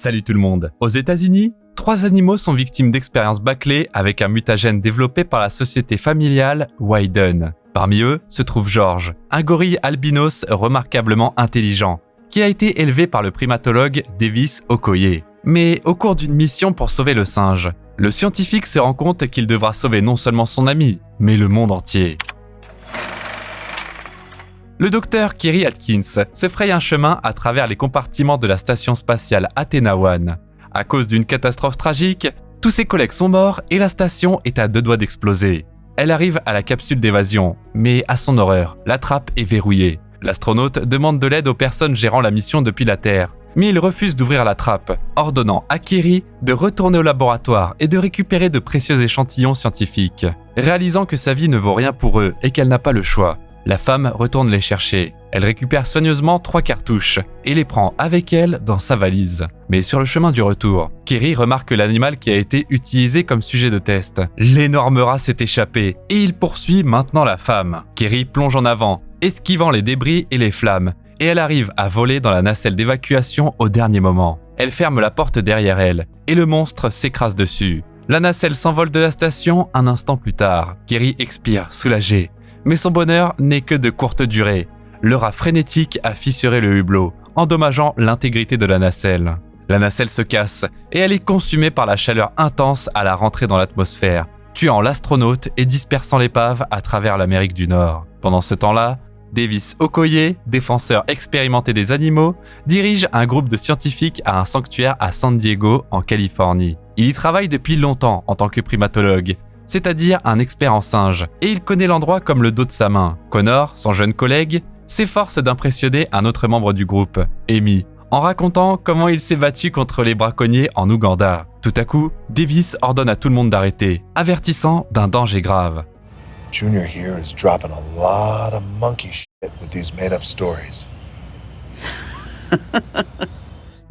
Salut tout le monde. Aux États-Unis, 3 animaux sont victimes d'expériences bâclées avec un mutagène développé par la société familiale Wyden. Parmi eux se trouve George, un gorille albinos remarquablement intelligent, qui a été élevé par le primatologue Davis Okoye. Mais au cours d'une mission pour sauver le singe, le scientifique se rend compte qu'il devra sauver non seulement son ami, mais le monde entier. Le docteur Kerry Atkins se fraye un chemin à travers les compartiments de la station spatiale Athena 1. À cause d'une catastrophe tragique, tous ses collègues sont morts et la station est à 2 doigts d'exploser. Elle arrive à la capsule d'évasion, mais à son horreur, la trappe est verrouillée. L'astronaute demande de l'aide aux personnes gérant la mission depuis la Terre, mais il refuse d'ouvrir la trappe, ordonnant à Kerry de retourner au laboratoire et de récupérer de précieux échantillons scientifiques. Réalisant que sa vie ne vaut rien pour eux et qu'elle n'a pas le choix, la femme retourne les chercher. Elle récupère soigneusement 3 cartouches et les prend avec elle dans sa valise. Mais sur le chemin du retour, Kerry remarque l'animal qui a été utilisé comme sujet de test. L'énorme rat s'est échappé et il poursuit maintenant la femme. Kerry plonge en avant, esquivant les débris et les flammes, et elle arrive à voler dans la nacelle d'évacuation au dernier moment. Elle ferme la porte derrière elle et le monstre s'écrase dessus. La nacelle s'envole de la station un instant plus tard. Kerry expire, soulagé. Mais son bonheur n'est que de courte durée. Le rat frénétique a fissuré le hublot, endommageant l'intégrité de la nacelle. La nacelle se casse et elle est consumée par la chaleur intense à la rentrée dans l'atmosphère, tuant l'astronaute et dispersant l'épave à travers l'Amérique du Nord. Pendant ce temps-là, Davis Okoye, défenseur expérimenté des animaux, dirige un groupe de scientifiques à un sanctuaire à San Diego, en Californie. Il y travaille depuis longtemps en tant que primatologue, c'est-à-dire un expert en singes, et il connaît l'endroit comme le dos de sa main. Connor, son jeune collègue, s'efforce d'impressionner un autre membre du groupe, Amy, en racontant comment il s'est battu contre les braconniers en Ouganda. Tout à coup, Davis ordonne à tout le monde d'arrêter, avertissant d'un danger grave. Junior here is dropping a lot of monkey shit with these made-up stories.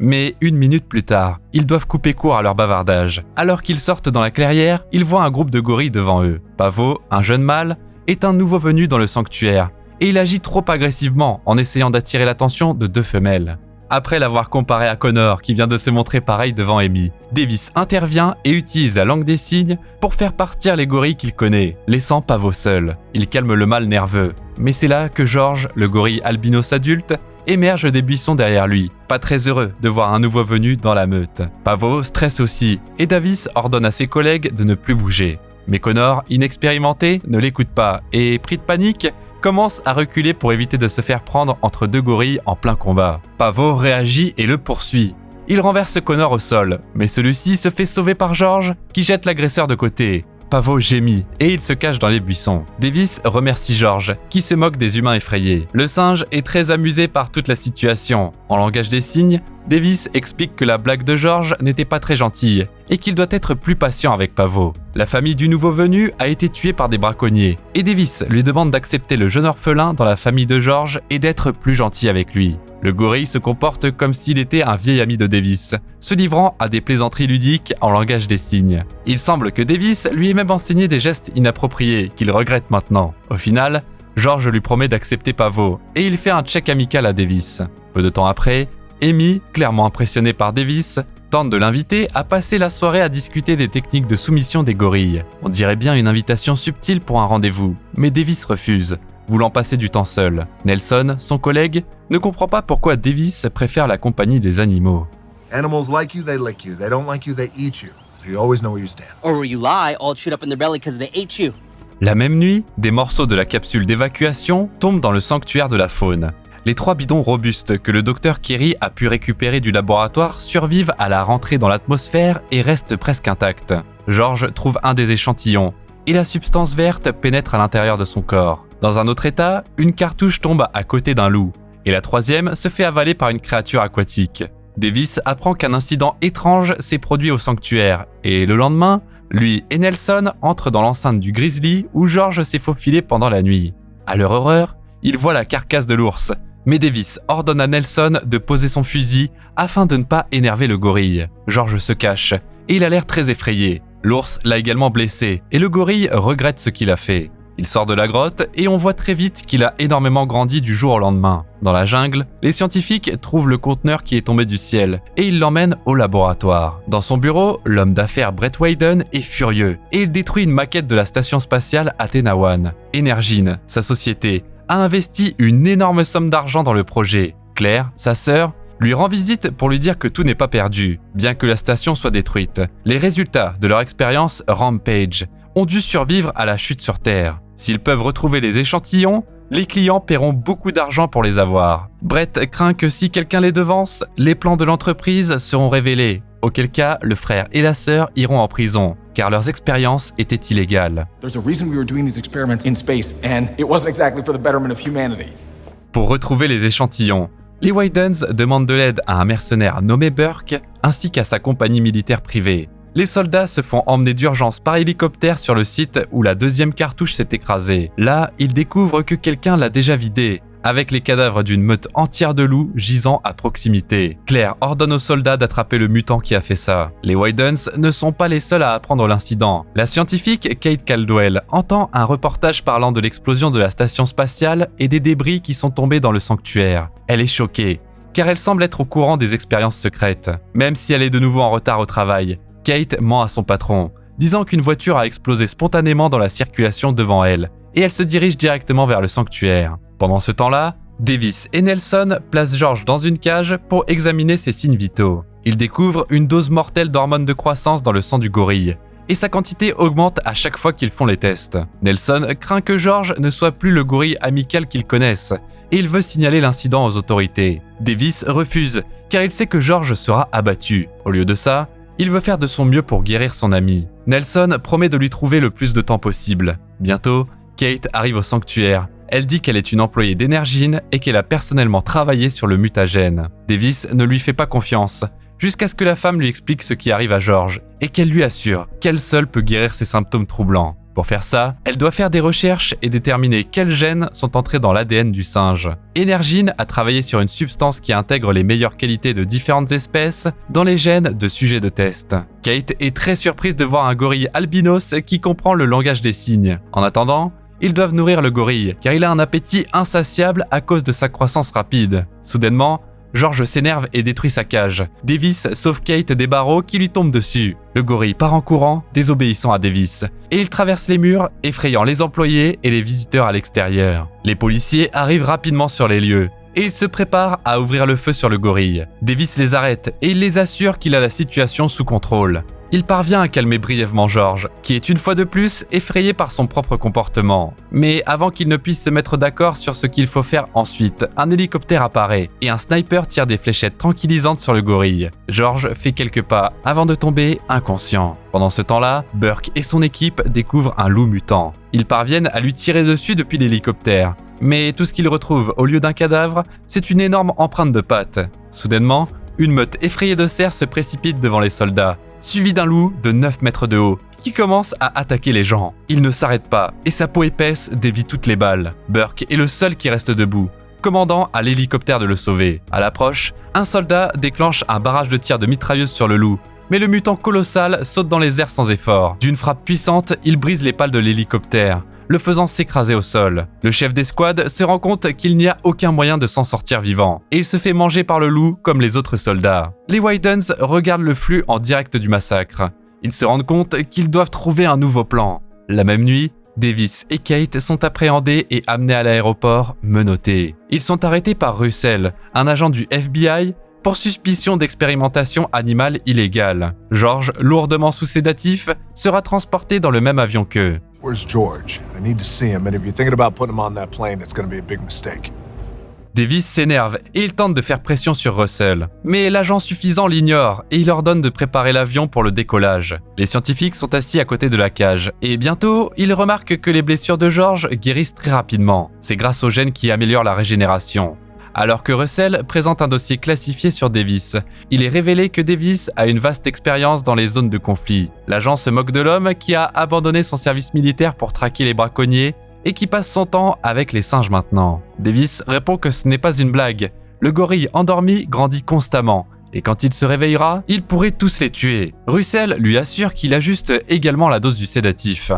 Mais 1 minute plus tard, ils doivent couper court à leur bavardage. Alors qu'ils sortent dans la clairière, ils voient un groupe de gorilles devant eux. Pavo, un jeune mâle, est un nouveau venu dans le sanctuaire, et il agit trop agressivement en essayant d'attirer l'attention de 2 femelles. Après l'avoir comparé à Connor, qui vient de se montrer pareil devant Amy, Davis intervient et utilise la langue des signes pour faire partir les gorilles qu'il connaît, laissant Pavo seul. Il calme le mâle nerveux, mais c'est là que George, le gorille albinos adulte, émerge des buissons derrière lui, pas très heureux de voir un nouveau venu dans la meute. Pavo stresse aussi, et Davis ordonne à ses collègues de ne plus bouger. Mais Connor, inexpérimenté, ne l'écoute pas, et pris de panique, commence à reculer pour éviter de se faire prendre entre 2 gorilles en plein combat. Pavo réagit et le poursuit. Il renverse Connor au sol, mais celui-ci se fait sauver par George, qui jette l'agresseur de côté. Pavo gémit et il se cache dans les buissons. Davis remercie George, qui se moque des humains effrayés. Le singe est très amusé par toute la situation. En langage des signes, Davis explique que la blague de George n'était pas très gentille et qu'il doit être plus patient avec Pavo. La famille du nouveau venu a été tuée par des braconniers et Davis lui demande d'accepter le jeune orphelin dans la famille de George et d'être plus gentil avec lui. Le gorille se comporte comme s'il était un vieil ami de Davis, se livrant à des plaisanteries ludiques en langage des signes. Il semble que Davis lui ait même enseigné des gestes inappropriés qu'il regrette maintenant. Au final, George lui promet d'accepter Pavo et il fait un check amical à Davis. Peu de temps après, Amy, clairement impressionnée par Davis, tente de l'inviter à passer la soirée à discuter des techniques de soumission des gorilles. On dirait bien une invitation subtile pour un rendez-vous, mais Davis refuse, voulant passer du temps seul. Nelson, son collègue, ne comprend pas pourquoi Davis préfère la compagnie des animaux. Animals like you, they lick you. They don't like you, they eat you. So you always know where you stand. Or where you lie, all chewed up in their belly because they ate you. La même nuit, des morceaux de la capsule d'évacuation tombent dans le sanctuaire de la faune. Les 3 bidons robustes que le docteur Kerry a pu récupérer du laboratoire survivent à la rentrée dans l'atmosphère et restent presque intacts. George trouve un des échantillons et la substance verte pénètre à l'intérieur de son corps. Dans un autre état, une cartouche tombe à côté d'un loup et la 3e se fait avaler par une créature aquatique. Davis apprend qu'un incident étrange s'est produit au sanctuaire et le lendemain, lui et Nelson entrent dans l'enceinte du grizzly où George s'est faufilé pendant la nuit. À leur horreur, ils voient la carcasse de l'ours, mais Davis ordonne à Nelson de poser son fusil afin de ne pas énerver le gorille. George se cache et il a l'air très effrayé. L'ours l'a également blessé et le gorille regrette ce qu'il a fait. Il sort de la grotte et on voit très vite qu'il a énormément grandi du jour au lendemain. Dans la jungle, les scientifiques trouvent le conteneur qui est tombé du ciel et ils l'emmènent au laboratoire. Dans son bureau, l'homme d'affaires Brett Whedon est furieux et il détruit une maquette de la station spatiale Athena One. Energine, sa société, a investi une énorme somme d'argent dans le projet. Claire, sa sœur, lui rend visite pour lui dire que tout n'est pas perdu, bien que la station soit détruite. Les résultats de leur expérience Rampage ont dû survivre à la chute sur Terre. S'ils peuvent retrouver les échantillons, les clients paieront beaucoup d'argent pour les avoir. Brett craint que si quelqu'un les devance, les plans de l'entreprise seront révélés, auquel cas le frère et la sœur iront en prison, car leurs expériences étaient illégales. There's a reason we were doing these experiments in space, and it wasn't exactly for the betterment of humanity. Pour retrouver les échantillons, les Whedons demandent de l'aide à un mercenaire nommé Burke, ainsi qu'à sa compagnie militaire privée. Les soldats se font emmener d'urgence par hélicoptère sur le site où la deuxième cartouche s'est écrasée. Là, ils découvrent que quelqu'un l'a déjà vidée, avec les cadavres d'une meute entière de loups gisant à proximité. Claire ordonne aux soldats d'attraper le mutant qui a fait ça. Les Whedons ne sont pas les seuls à apprendre l'incident. La scientifique Kate Caldwell entend un reportage parlant de l'explosion de la station spatiale et des débris qui sont tombés dans le sanctuaire. Elle est choquée, car elle semble être au courant des expériences secrètes. Même si elle est de nouveau en retard au travail, Kate ment à son patron, disant qu'une voiture a explosé spontanément dans la circulation devant elle, et elle se dirige directement vers le sanctuaire. Pendant ce temps-là, Davis et Nelson placent George dans une cage pour examiner ses signes vitaux. Ils découvrent une dose mortelle d'hormones de croissance dans le sang du gorille, et sa quantité augmente à chaque fois qu'ils font les tests. Nelson craint que George ne soit plus le gorille amical qu'ils connaissent, et il veut signaler l'incident aux autorités. Davis refuse, car il sait que George sera abattu. Au lieu de ça, il veut faire de son mieux pour guérir son ami. Nelson promet de lui trouver le plus de temps possible. Bientôt, Kate arrive au sanctuaire. Elle dit qu'elle est une employée d'Energine et qu'elle a personnellement travaillé sur le mutagène. Davis ne lui fait pas confiance, jusqu'à ce que la femme lui explique ce qui arrive à George et qu'elle lui assure qu'elle seule peut guérir ses symptômes troublants. Pour faire ça, elle doit faire des recherches et déterminer quels gènes sont entrés dans l'ADN du singe. Energine a travaillé sur une substance qui intègre les meilleures qualités de différentes espèces dans les gènes de sujets de test. Kate est très surprise de voir un gorille albinos qui comprend le langage des signes. En attendant, ils doivent nourrir le gorille, car il a un appétit insatiable à cause de sa croissance rapide. Soudainement, George s'énerve et détruit sa cage. Davis sauve Kate des barreaux qui lui tombent dessus. Le gorille part en courant, désobéissant à Davis, et il traverse les murs, effrayant les employés et les visiteurs à l'extérieur. Les policiers arrivent rapidement sur les lieux, et ils se préparent à ouvrir le feu sur le gorille. Davis les arrête et il les assure qu'il a la situation sous contrôle. Il parvient à calmer brièvement George, qui est une fois de plus effrayé par son propre comportement. Mais avant qu'il ne puisse se mettre d'accord sur ce qu'il faut faire ensuite, un hélicoptère apparaît et un sniper tire des fléchettes tranquillisantes sur le gorille. George fait quelques pas avant de tomber inconscient. Pendant ce temps-là, Burke et son équipe découvrent un loup mutant. Ils parviennent à lui tirer dessus depuis l'hélicoptère. Mais tout ce qu'ils retrouvent au lieu d'un cadavre, c'est une énorme empreinte de pattes. Soudainement, une meute effrayée de cerfs se précipite devant les soldats, suivi d'un loup de 9 mètres de haut, qui commence à attaquer les gens. Il ne s'arrête pas, et sa peau épaisse dévie toutes les balles. Burke est le seul qui reste debout, commandant à l'hélicoptère de le sauver. À l'approche, un soldat déclenche un barrage de tirs de mitrailleuse sur le loup, mais le mutant colossal saute dans les airs sans effort. D'une frappe puissante, il brise les pales de l'hélicoptère, le faisant s'écraser au sol. Le chef d'escouade se rend compte qu'il n'y a aucun moyen de s'en sortir vivant, et il se fait manger par le loup comme les autres soldats. Les Whedons regardent le flux en direct du massacre. Ils se rendent compte qu'ils doivent trouver un nouveau plan. La même nuit, Davis et Kate sont appréhendés et amenés à l'aéroport, menottés. Ils sont arrêtés par Russell, un agent du FBI, pour suspicion d'expérimentation animale illégale. George, lourdement sous sédatif, sera transporté dans le même avion qu'eux. Where's George? I need to see him, and if you're thinking about putting him on that plane, it's going to be a big mistake. Davis s'énerve et il tente de faire pression sur Russell. Mais l'agent suffisant l'ignore et il ordonne de préparer l'avion pour le décollage. Les scientifiques sont assis à côté de la cage et bientôt, ils remarquent que les blessures de George guérissent très rapidement. C'est grâce aux gènes qui améliorent la régénération. Alors que Russell présente un dossier classifié sur Davis, il est révélé que Davis a une vaste expérience dans les zones de conflit. L'agent se moque de l'homme qui a abandonné son service militaire pour traquer les braconniers et qui passe son temps avec les singes maintenant. Davis répond que ce n'est pas une blague. Le gorille endormi grandit constamment, et quand il se réveillera, il pourrait tous les tuer. Russell lui assure qu'il ajuste également la dose du sédatif.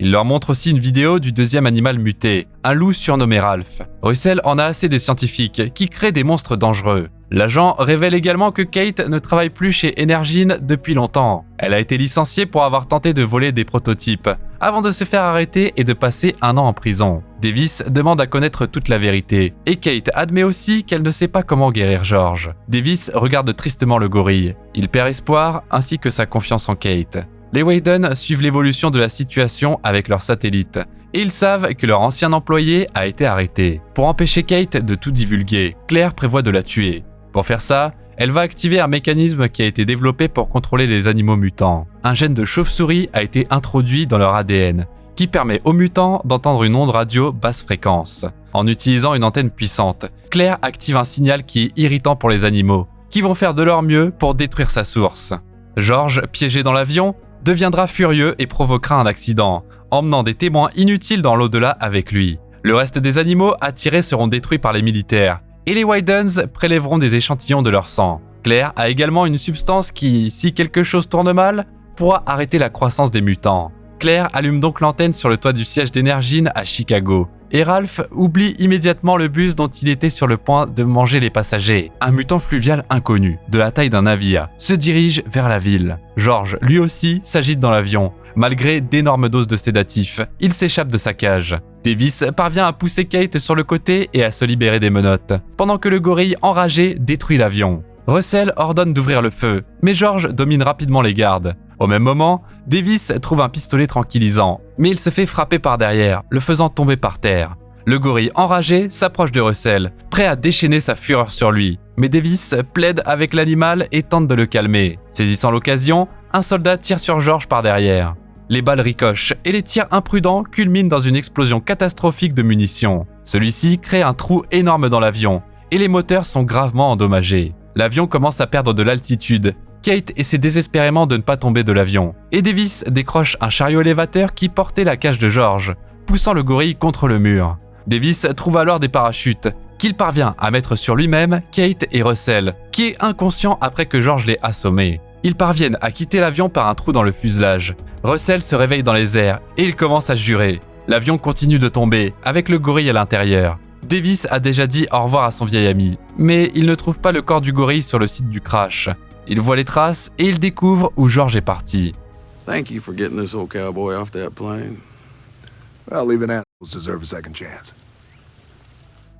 Il leur montre aussi une vidéo du deuxième animal muté, un loup surnommé Ralph. Russell en a assez des scientifiques qui créent des monstres dangereux. L'agent révèle également que Kate ne travaille plus chez Energine depuis longtemps. Elle a été licenciée pour avoir tenté de voler des prototypes, avant de se faire arrêter et de passer 1 an en prison. Davis demande à connaître toute la vérité, et Kate admet aussi qu'elle ne sait pas comment guérir George. Davis regarde tristement le gorille. Il perd espoir, ainsi que sa confiance en Kate. Les Whedon suivent l'évolution de la situation avec leur satellite, et ils savent que leur ancien employé a été arrêté. Pour empêcher Kate de tout divulguer, Claire prévoit de la tuer. Pour faire ça, elle va activer un mécanisme qui a été développé pour contrôler les animaux mutants. Un gène de chauve-souris a été introduit dans leur ADN, qui permet aux mutants d'entendre une onde radio basse fréquence. En utilisant une antenne puissante, Claire active un signal qui est irritant pour les animaux, qui vont faire de leur mieux pour détruire sa source. George, piégé dans l'avion, deviendra furieux et provoquera un accident, emmenant des témoins inutiles dans l'au-delà avec lui. Le reste des animaux attirés seront détruits par les militaires, et les Whedons prélèveront des échantillons de leur sang. Claire a également une substance qui, si quelque chose tourne mal, pourra arrêter la croissance des mutants. Claire allume donc l'antenne sur le toit du siège d'Energine à Chicago, et Ralph oublie immédiatement le bus dont il était sur le point de manger les passagers. Un mutant fluvial inconnu, de la taille d'un navire, se dirige vers la ville. George, lui aussi, s'agite dans l'avion. Malgré d'énormes doses de sédatifs, il s'échappe de sa cage. Davis parvient à pousser Kate sur le côté et à se libérer des menottes, pendant que le gorille enragé détruit l'avion. Russell ordonne d'ouvrir le feu, mais George domine rapidement les gardes. Au même moment, Davis trouve un pistolet tranquillisant, mais il se fait frapper par derrière, le faisant tomber par terre. Le gorille enragé s'approche de Russell, prêt à déchaîner sa fureur sur lui, mais Davis plaide avec l'animal et tente de le calmer. Saisissant l'occasion, un soldat tire sur George par derrière. Les balles ricochent et les tirs imprudents culminent dans une explosion catastrophique de munitions. Celui-ci crée un trou énorme dans l'avion, et les moteurs sont gravement endommagés. L'avion commence à perdre de l'altitude. Kate essaie désespérément de ne pas tomber de l'avion, et Davis décroche un chariot élévateur qui portait la cage de George, poussant le gorille contre le mur. Davis trouve alors des parachutes, qu'il parvient à mettre sur lui-même, Kate et Russell, qui est inconscient après que George l'ait assommé. Ils parviennent à quitter l'avion par un trou dans le fuselage. Russell se réveille dans les airs, et il commence à jurer. L'avion continue de tomber, avec le gorille à l'intérieur. Davis a déjà dit au revoir à son vieil ami, mais il ne trouve pas le corps du gorille sur le site du crash. Il voit les traces et il découvre où George est parti. Thank you for getting this old cowboy off that plane. Well, even animals deserve a second chance.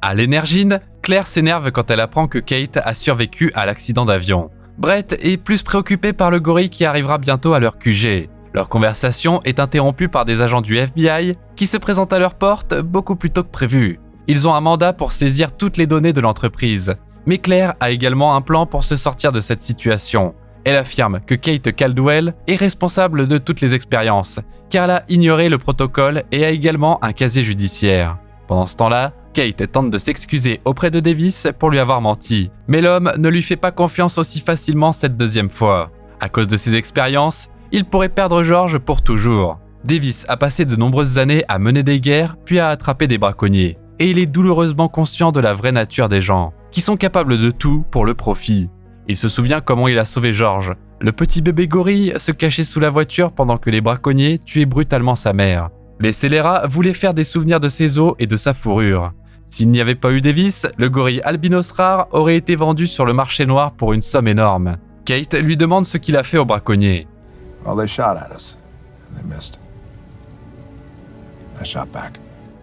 À l'Energine, Claire s'énerve quand elle apprend que Kate a survécu à l'accident d'avion. Brett est plus préoccupé par le gorille qui arrivera bientôt à leur QG. Leur conversation est interrompue par des agents du FBI qui se présentent à leur porte beaucoup plus tôt que prévu. Ils ont un mandat pour saisir toutes les données de l'entreprise. Mais Claire a également un plan pour se sortir de cette situation. Elle affirme que Kate Caldwell est responsable de toutes les expériences, car elle a ignoré le protocole et a également un casier judiciaire. Pendant ce temps-là, Kate tente de s'excuser auprès de Davis pour lui avoir menti, mais l'homme ne lui fait pas confiance aussi facilement cette deuxième fois. À cause de ses expériences, il pourrait perdre George pour toujours. Davis a passé de nombreuses années à mener des guerres, puis à attraper des braconniers, et il est douloureusement conscient de la vraie nature des gens, qui sont capables de tout pour le profit. Il se souvient comment il a sauvé George. Le petit bébé gorille se cachait sous la voiture pendant que les braconniers tuaient brutalement sa mère. Les scélérats voulaient faire des souvenirs de ses os et de sa fourrure. S'il n'y avait pas eu Davis, le gorille albinos rare aurait été vendu sur le marché noir pour une somme énorme. Kate lui demande ce qu'il a fait aux braconniers. Well, they shot at us, and they missed. I shot back.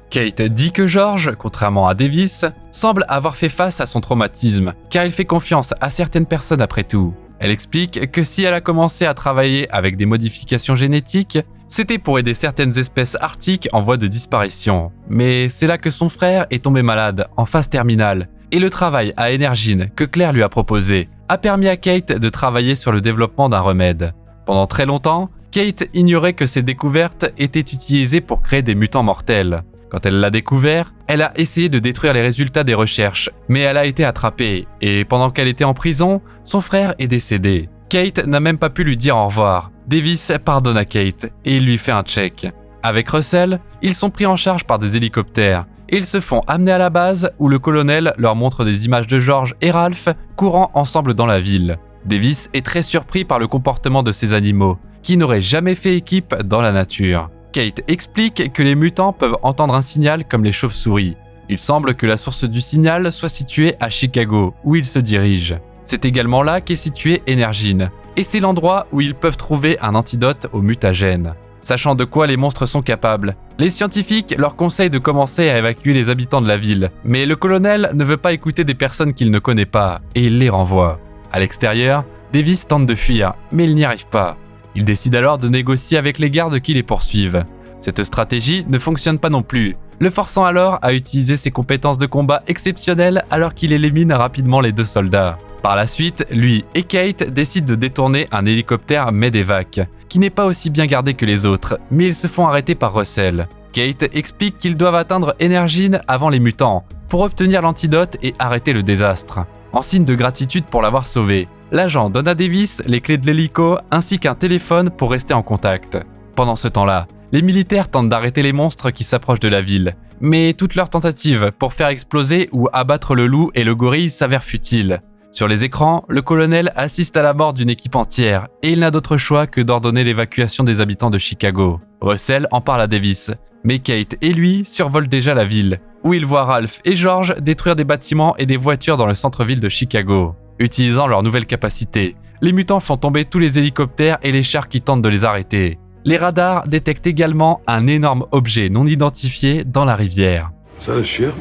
Kate dit que George, contrairement à Davis, semble avoir fait face à son traumatisme, car il fait confiance à certaines personnes après tout. Elle explique que si elle a commencé à travailler avec des modifications génétiques, c'était pour aider certaines espèces arctiques en voie de disparition. Mais c'est là que son frère est tombé malade, en phase terminale, et le travail à Energine que Claire lui a proposé a permis à Kate de travailler sur le développement d'un remède. Pendant très longtemps, Kate ignorait que ces découvertes étaient utilisées pour créer des mutants mortels. Quand elle l'a découvert, elle a essayé de détruire les résultats des recherches, mais elle a été attrapée, et pendant qu'elle était en prison, son frère est décédé. Kate n'a même pas pu lui dire au revoir. Davis pardonne à Kate, et il lui fait un check. Avec Russell, ils sont pris en charge par des hélicoptères, et ils se font amener à la base où le colonel leur montre des images de George et Ralph courant ensemble dans la ville. Davis est très surpris par le comportement de ces animaux, qui n'auraient jamais fait équipe dans la nature. Kate explique que les mutants peuvent entendre un signal comme les chauves-souris. Il semble que la source du signal soit située à Chicago, où ils se dirigent. C'est également là qu'est situé Energine, et c'est l'endroit où ils peuvent trouver un antidote au mutagène. Sachant de quoi les monstres sont capables, les scientifiques leur conseillent de commencer à évacuer les habitants de la ville, mais le colonel ne veut pas écouter des personnes qu'il ne connaît pas, et il les renvoie. À l'extérieur, Davis tente de fuir, mais il n'y arrive pas. Il décide alors de négocier avec les gardes qui les poursuivent. Cette stratégie ne fonctionne pas non plus, le forçant alors à utiliser ses compétences de combat exceptionnelles alors qu'il élimine rapidement les 2 soldats. Par la suite, lui et Kate décident de détourner un hélicoptère Medevac, qui n'est pas aussi bien gardé que les autres, mais ils se font arrêter par Russell. Kate explique qu'ils doivent atteindre Energine avant les mutants, pour obtenir l'antidote et arrêter le désastre. En signe de gratitude pour l'avoir sauvé, l'agent donne à Davis les clés de l'hélico ainsi qu'un téléphone pour rester en contact. Pendant ce temps-là, les militaires tentent d'arrêter les monstres qui s'approchent de la ville, mais toutes leurs tentatives pour faire exploser ou abattre le loup et le gorille s'avèrent futiles. Sur les écrans, le colonel assiste à la mort d'une équipe entière et il n'a d'autre choix que d'ordonner l'évacuation des habitants de Chicago. Russell en parle à Davis, mais Kate et lui survolent déjà la ville, où ils voient Ralph et George détruire des bâtiments et des voitures dans le centre-ville de Chicago. Utilisant leur nouvelle capacité, les mutants font tomber tous les hélicoptères et les chars qui tentent de les arrêter. Les radars détectent également un énorme objet non identifié dans la rivière. Is that a ship?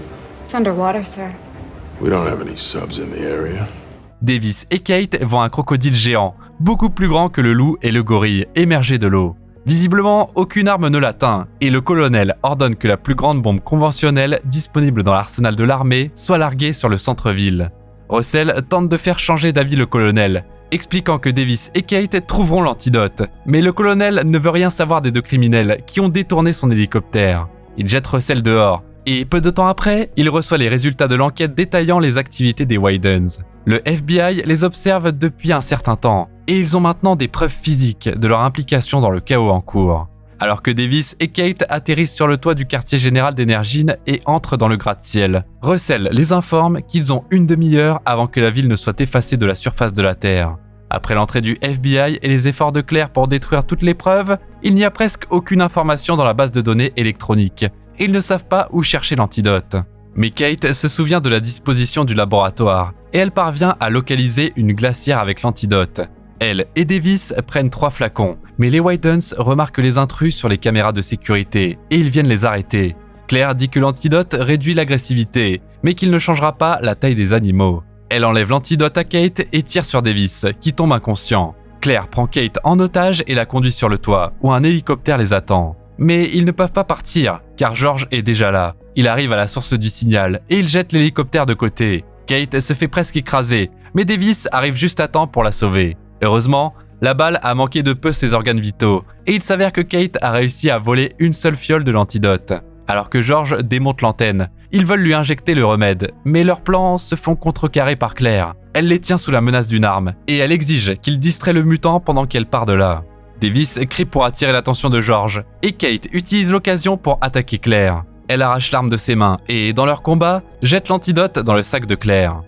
It's underwater, sir. We don't have any subs in the area. Davis et Kate voient un crocodile géant, beaucoup plus grand que le loup et le gorille, émerger de l'eau. Visiblement, aucune arme ne l'atteint, et le colonel ordonne que la plus grande bombe conventionnelle disponible dans l'arsenal de l'armée soit larguée sur le centre-ville. Russell tente de faire changer d'avis le colonel, expliquant que Davis et Kate trouveront l'antidote, mais le colonel ne veut rien savoir des 2 criminels qui ont détourné son hélicoptère. Il jette Russell dehors, et peu de temps après, il reçoit les résultats de l'enquête détaillant les activités des Wydens. Le FBI les observe depuis un certain temps, et ils ont maintenant des preuves physiques de leur implication dans le chaos en cours. Alors que Davis et Kate atterrissent sur le toit du quartier général d'Energine et entrent dans le gratte-ciel, Russell les informe qu'ils ont une demi-heure avant que la ville ne soit effacée de la surface de la Terre. Après l'entrée du FBI et les efforts de Claire pour détruire toutes les preuves, il n'y a presque aucune information dans la base de données électronique, et ils ne savent pas où chercher l'antidote. Mais Kate se souvient de la disposition du laboratoire, et elle parvient à localiser une glacière avec l'antidote. Elle et Davis prennent 3 flacons, mais les Wydens remarquent les intrus sur les caméras de sécurité, et ils viennent les arrêter. Claire dit que l'antidote réduit l'agressivité, mais qu'il ne changera pas la taille des animaux. Elle enlève l'antidote à Kate et tire sur Davis, qui tombe inconscient. Claire prend Kate en otage et la conduit sur le toit, où un hélicoptère les attend. Mais ils ne peuvent pas partir, car George est déjà là. Il arrive à la source du signal, et il jette l'hélicoptère de côté. Kate se fait presque écraser, mais Davis arrive juste à temps pour la sauver. Heureusement, la balle a manqué de peu ses organes vitaux, et il s'avère que Kate a réussi à voler une seule fiole de l'antidote. Alors que George démonte l'antenne, ils veulent lui injecter le remède, mais leurs plans se font contrecarrer par Claire. Elle les tient sous la menace d'une arme, et elle exige qu'il distrait le mutant pendant qu'elle part de là. Davis crie pour attirer l'attention de George, et Kate utilise l'occasion pour attaquer Claire. Elle arrache l'arme de ses mains, et dans leur combat, jette l'antidote dans le sac de Claire.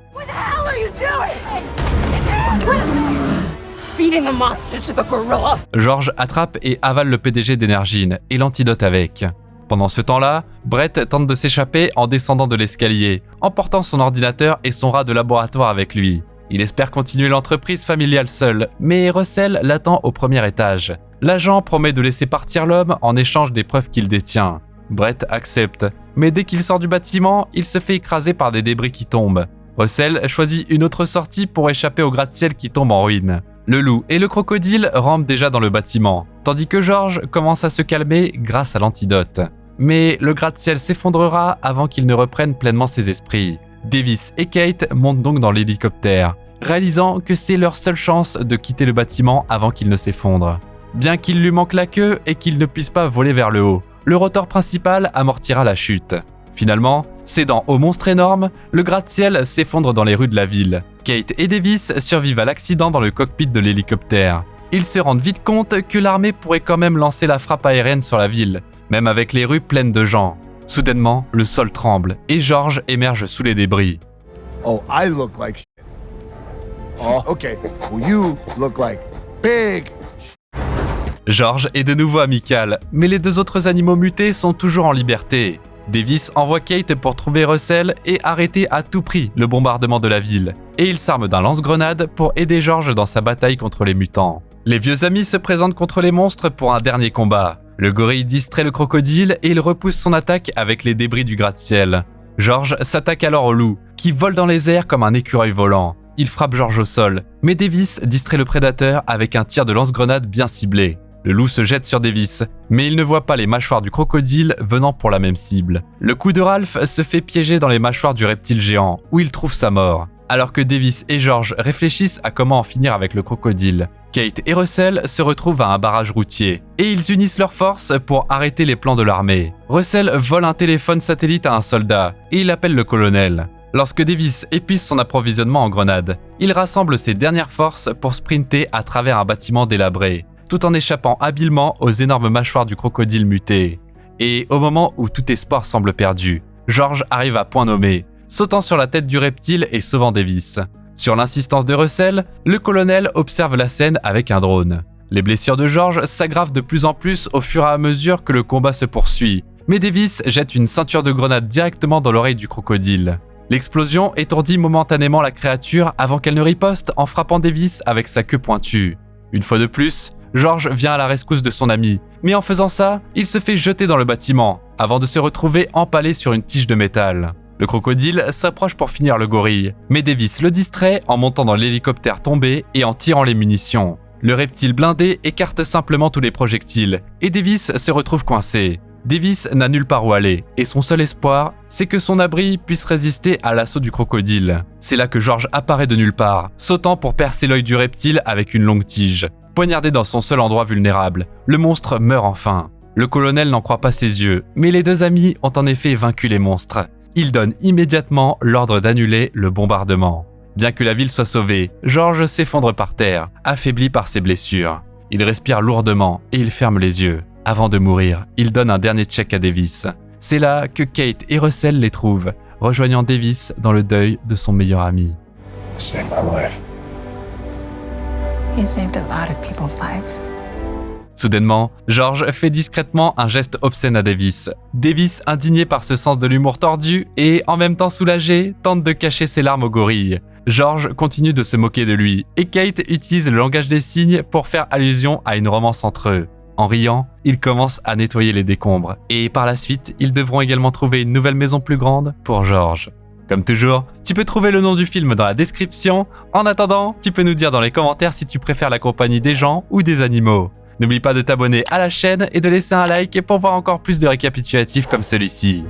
George attrape et avale le PDG d'Energine, et l'antidote avec. Pendant ce temps-là, Brett tente de s'échapper en descendant de l'escalier, emportant son ordinateur et son rat de laboratoire avec lui. Il espère continuer l'entreprise familiale seul, mais Russell l'attend au premier étage. L'agent promet de laisser partir l'homme en échange des preuves qu'il détient. Brett accepte, mais dès qu'il sort du bâtiment, il se fait écraser par des débris qui tombent. Russell choisit une autre sortie pour échapper au gratte-ciel qui tombe en ruine. Le loup et le crocodile rampent déjà dans le bâtiment, tandis que George commence à se calmer grâce à l'antidote. Mais le gratte-ciel s'effondrera avant qu'il ne reprenne pleinement ses esprits. Davis et Kate montent donc dans l'hélicoptère, réalisant que c'est leur seule chance de quitter le bâtiment avant qu'il ne s'effondre. Bien qu'il lui manque la queue et qu'il ne puisse pas voler vers le haut, le rotor principal amortira la chute. Finalement, cédant au monstre énorme, le gratte-ciel s'effondre dans les rues de la ville. Kate et Davis survivent à l'accident dans le cockpit de l'hélicoptère. Ils se rendent vite compte que l'armée pourrait quand même lancer la frappe aérienne sur la ville, même avec les rues pleines de gens. Soudainement, le sol tremble et George émerge sous les débris. Oh, I look like shit. Oh, okay. Well, you look like big shit. George est de nouveau amical, mais les deux autres animaux mutés sont toujours en liberté. Davis envoie Kate pour trouver Russell et arrêter à tout prix le bombardement de la ville. Et il s'arme d'un lance-grenade pour aider George dans sa bataille contre les mutants. Les vieux amis se présentent contre les monstres pour un dernier combat. Le gorille distrait le crocodile et il repousse son attaque avec les débris du gratte-ciel. George s'attaque alors au loup, qui vole dans les airs comme un écureuil volant. Il frappe George au sol, mais Davis distrait le prédateur avec un tir de lance-grenade bien ciblé. Le loup se jette sur Davis, mais il ne voit pas les mâchoires du crocodile venant pour la même cible. Le coup de Ralph se fait piéger dans les mâchoires du reptile géant, où il trouve sa mort. Alors que Davis et George réfléchissent à comment en finir avec le crocodile, Kate et Russell se retrouvent à un barrage routier, et ils unissent leurs forces pour arrêter les plans de l'armée. Russell vole un téléphone satellite à un soldat, et il appelle le colonel. Lorsque Davis épuise son approvisionnement en grenades, il rassemble ses dernières forces pour sprinter à travers un bâtiment délabré, tout en échappant habilement aux énormes mâchoires du crocodile muté. Et au moment où tout espoir semble perdu, George arrive à point nommé, sautant sur la tête du reptile et sauvant Davis. Sur l'insistance de Russell, le colonel observe la scène avec un drone. Les blessures de George s'aggravent de plus en plus au fur et à mesure que le combat se poursuit, mais Davis jette une ceinture de grenades directement dans l'oreille du crocodile. L'explosion étourdit momentanément la créature avant qu'elle ne riposte en frappant Davis avec sa queue pointue. Une fois de plus, George vient à la rescousse de son ami, mais en faisant ça, il se fait jeter dans le bâtiment, avant de se retrouver empalé sur une tige de métal. Le crocodile s'approche pour finir le gorille, mais Davis le distrait en montant dans l'hélicoptère tombé et en tirant les munitions. Le reptile blindé écarte simplement tous les projectiles, et Davis se retrouve coincé. Davis n'a nulle part où aller, et son seul espoir, c'est que son abri puisse résister à l'assaut du crocodile. C'est là que George apparaît de nulle part, sautant pour percer l'œil du reptile avec une longue tige. Poignardé dans son seul endroit vulnérable, le monstre meurt enfin. Le colonel n'en croit pas ses yeux, mais les deux amis ont en effet vaincu les monstres. Il donne immédiatement l'ordre d'annuler le bombardement. Bien que la ville soit sauvée, George s'effondre par terre, affaibli par ses blessures. Il respire lourdement et il ferme les yeux. Avant de mourir, il donne un dernier check à Davis. C'est là que Kate et Russell les trouvent, rejoignant Davis dans le deuil de son meilleur ami. Save my life. You saved a lot of people's lives. Soudainement, George fait discrètement un geste obscène à Davis. Davis, indigné par ce sens de l'humour tordu et en même temps soulagé, tente de cacher ses larmes au gorille. George continue de se moquer de lui et Kate utilise le langage des signes pour faire allusion à une romance entre eux. En riant, ils commencent à nettoyer les décombres et par la suite, ils devront également trouver une nouvelle maison plus grande pour George. Comme toujours, tu peux trouver le nom du film dans la description. En attendant, tu peux nous dire dans les commentaires si tu préfères la compagnie des gens ou des animaux. N'oublie pas de t'abonner à la chaîne et de laisser un like pour voir encore plus de récapitulatifs comme celui-ci.